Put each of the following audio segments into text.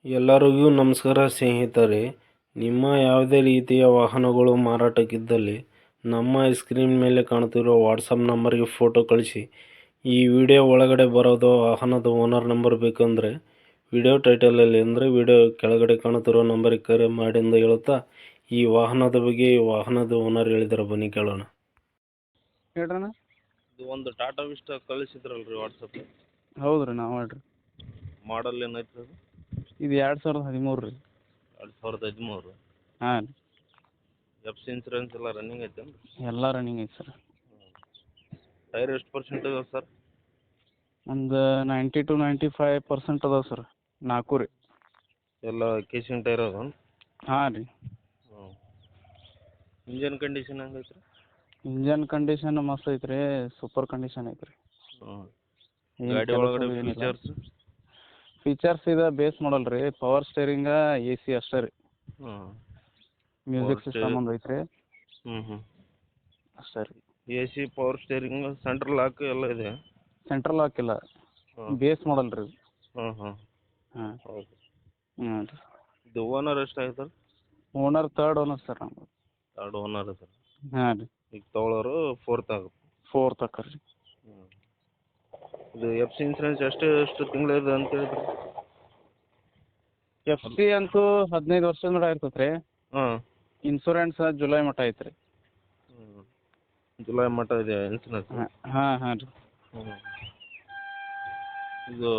ಎಲ್ಲರಿಗೂ ನಮಸ್ಕಾರ ಸ್ನೇಹಿತರೆ. ನಿಮ್ಮ ಯಾವುದೇ ರೀತಿಯ ವಾಹನಗಳು ಮಾರಾಟಕ್ಕಿದ್ದಲ್ಲಿ ನಮ್ಮ ಸ್ಕ್ರೀನ್ ಮೇಲೆ ಕಾಣುತ್ತಿರುವ ವಾಟ್ಸಪ್ ನಂಬರ್ಗೆ ಫೋಟೋ ಕಳಿಸಿ. ಈ ವಿಡಿಯೋ ಒಳಗಡೆ ಬರೋದು ವಾಹನದ ಓನರ್ ನಂಬರ್ ಬೇಕಂದರೆ ವಿಡಿಯೋ ಟೈಟಲಲ್ಲಿ ಅಂದರೆ ವಿಡಿಯೋ ಕೆಳಗಡೆ ಕಾಣುತ್ತಿರೋ ನಂಬರಿಗೆ ಕರೆ ಮಾಡಿ ಎಂದು ಹೇಳುತ್ತಾ ಈ ವಾಹನದ ಬಗ್ಗೆ ಈ ವಾಹನದ ಓನರ್ ಹೇಳಿದಾರೆ, ಬನ್ನಿ ಕೇಳೋಣ. ಹೇಳ್ರಣ್ಣ. ಇದು ಒಂದು ಟಾಟಾ ವಿಸ್ಟಾ ಕಳಿಸಿದ್ರಲ್ರಿ ವಾಟ್ಸಪ್. ಹೌದು ರೀ, ನಾವು ಹೇಳ್ರಿ. ಮಾಡಲ್ ಏನೈತ್ರಿ ಅದು? ಇದು 2013 ರೀ. 2013. ಹಾಂ ರೀ. ಎಫ್ ಸಿ ಇನ್ಸೂರೆನ್ಸ್ ಎಲ್ಲ ರನ್ನಿಂಗ್ ಐತೇನು? ಎಲ್ಲ ರನ್ನಿಂಗ್ ಐತೆ ಸರ್. ಟೈರ್ ಎಷ್ಟು ಪರ್ಸೆಂಟ್ ಇದಾವೆ ಸರ್? ಒಂದು 90 to 95% ಅದಾವೆ ಸರ್. 4 ರೀ. ಎಲ್ಲ ಕೇಸಿಂಗ್ ಟೈರ್ ಅದ? ಹಾಂ ರೀ. ಹ್ಞೂ. ಇಂಜನ್ ಕಂಡೀಷನ್ ಹೆಂಗೈತೆ ರೀ? ಇಂಜನ್ ಕಂಡೀಷನ್ ಮಸ್ತ್ ಐತೆ ರೀ, ಸೂಪರ್ ಕಂಡೀಷನ್ ಐತೆ ರೀ. ಹ್ಞೂ. ಗಾಡಿ ಒಳಗಡೆ ಫೀಚರ್ಸ್ ಇದೆ ಬೇಸ್ ಮಾಡಲ್ ರೀ. ಪವರ್ ಸ್ಟೇರಿಂಗ, AC ಅಷ್ಟೇ ರೀ. ಹ್ಞೂ. ಮ್ಯೂಸಿಕ್ ಸಿಸ್ಟಮ್ ಒಂದು ಐತೆ ರೀ. ಹ್ಞೂ. ಅಷ್ಟೇ ರೀ. AC, power steering, central lock ಎಲ್ಲ ಇದೆ? ಸೆಂಟ್ರಲ್ ಲಾಕ್ ಇಲ್ಲ, ಬೇಸ್ ಮಾಡಲ್ ರೀ. ಹಾಂ. ಹಾಂ. ಹೌದು. ಹ್ಞೂ ರೀ. ಇದು ಓನರ್ ಎಷ್ಟಾಯ್ತು? ಓನರ್ ಥರ್ಡ್ ಓನರ್ ಸರ್ ನಮ್ದು. ಎರಡು ಓನರ್ ಇದೆ. ಹಾಂ ರೀ. ಈಗ ತೊಗೊಳೋರು ಫೋರ್ತ್ ಆಗುತ್ತೆ. 4th ಅಕ್ಕ ರೀ. ಹ್ಞೂ. ಇದು ಎಫ್ ಸಿ ಇನ್ಸೂರೆನ್ಸ್ ಎಷ್ಟು ತಿಂಗಳಿದೆ ಅಂತ ಹೇಳಿದ್ರಿ? FC ಅಂತೂ 15 ವರ್ಷದ ಮಟ್ಟ ಇರ್ತೈತೆ ರೀ. ಹಾಂ. ಇನ್ಸೂರೆನ್ಸ್ ಜುಲೈ ಮಟ್ಟ ಐತೆ ರೀ. ಹ್ಞೂ. ಜುಲೈ ಮಟ್ಟ ಇದೆ ಇನ್ಸೂರೆನ್ಸ್? ಹಾಂ ರೀ. ಹ್ಞೂ. ಇದು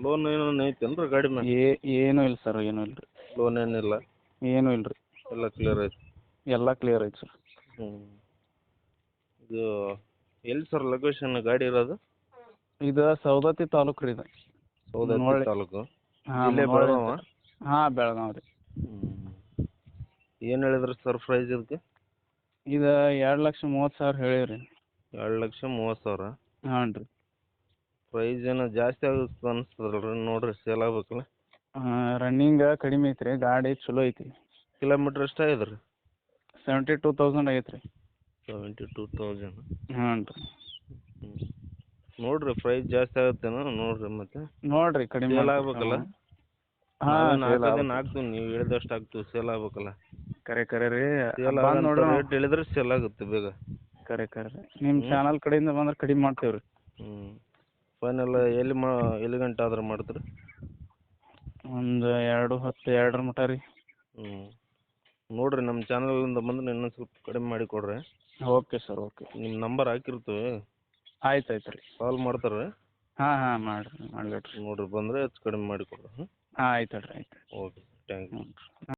ಲೋನ್ ಏನೇನು ಐತೇನು ರೀ ಗಾಡಿ ಮೇಲೆ? ಏನೂ ಇಲ್ಲ ಸರ್, ಏನೂ ಇಲ್ಲ ರೀ. ಲೋನ್ ಏನಿಲ್ಲ? ಏನೂ ಇಲ್ಲ ರೀ. ಎಲ್ಲ ಕ್ಲಿಯರ್ ಐತೆ? ಎಲ್ಲ ಕ್ಲಿಯರ್ ಐತೆ ಸರ್. ಹ್ಞೂ. ಇದು ಎಲ್ಲಿ ಸರ್ ಲೊಕೇಶನ್ ಗಾಡಿ ಇರೋದು? ಇದು ಸವದತ್ತಿ ತಾಲೂಕು ರೀ. ಇದು ಸೌದತ್ತಿ ತಾಲೂಕು? ಹಾಂ, ಜಿಲ್ಲೆ ಬೆಳಗಾವ? ಹಾಂ, ಬೆಳಗಾವಿ ರೀ. ಏನು ಹೇಳಿದ್ರಿ ಸರ್ ಪ್ರೈಸ್ ಇದಕ್ಕೆ? ಇದು 2,30,000 ಹೇಳೀವಿ ರೀ. 2,30,000? ಹಾಂ ರೀ. ಪ್ರೈಸ್ ಏನೋ ಜಾಸ್ತಿ ಆಗುತ್ತೆ ಅನಿಸ್ತದಲ್ರಿ, ನೋಡಿರಿ ಸೇಲ್ ಆಗ್ಬೇಕಲ್ಲ? ರನ್ನಿಂಗ್ ಕಡಿಮೆ ಐತೆ ರೀ, ಗಾಡಿ ಚಲೋ ಐತಿ. ಕಿಲೋಮೀಟ್ರ್ ಎಷ್ಟು ಆಗಿದೆ ರೀ? 72,000 ಆಗೈತೆ ರೀ. 72,000? ಹಾಂ ರೀ. ಹ್ಞೂ. ನೋಡಿರಿ ಪ್ರೈಸ್ ಜಾಸ್ತಿ ಆಗುತ್ತೇನೋ ನೋಡಿರಿ, ಮತ್ತೆ ನೋಡಿರಿ ಕಡಿಮೆ ಸೇಲ್ ಆಗ್ಬೇಕಲ್ಲ? ಹಾಂ, ಹಾಕ್ತೀವಿ, ನೀವು ಹೇಳಿದಷ್ಟು ಹಾಕ್ತೀವಿ, ಸೇಲ್ ಆಗ್ಬೇಕಲ್ಲ? ಕರೆ ರೀ. ಸೇಲ್ ಆಗೋ ರೇಟ್ ಹೇಳಿದ್ರೆ ಸೇಲ್ ಆಗುತ್ತೆ ಬೇಗ. ಕರೆ ರೀ. ನಿಮ್ಮ ಚಾನಲ್ ಕಡೆಯಿಂದ ಬಂದ್ರೆ ಕಡಿಮೆ ಮಾಡ್ತೇವೆ ರೀ. ಹ್ಞೂ. ಫೈನಲ್ ಎಲ್ಲಿ ಗಂಟೆ ಆದ್ರೆ ಮಾಡ್ತೀರಿ? ಒಂದು 2:10, 2 ಮಟ್ಟ ರೀ. ಹ್ಞೂ. ನೋಡಿರಿ ನಮ್ಮ ಚಾನಲಿಂದ ಬಂದ್ರೆ ಇನ್ನೊಂದು ಸ್ವಲ್ಪ ಕಡಿಮೆ ಮಾಡಿ ಕೊಡ್ರಿ. Okay sir, okay. ನಿಮ್ಮ ನಂಬರ್ ಹಾಕಿರ್ತೀವಿ, ಆಯ್ತು ರೀ. ಕಾಲ್ ಮಾಡ್ತಾರೆ. ಹಾಂ ಮಾಡಿಬಿಡ್ರಿ. ನೋಡಿರಿ ಬಂದರೆ ಹೆಚ್ಚು ಕಡಿಮೆ ಮಾಡಿ ಕೊಡ್ರಿ. ಆಯ್ತು ರೀ, ಆಯ್ತು. Okay, thank you. ಹ್ಞೂ.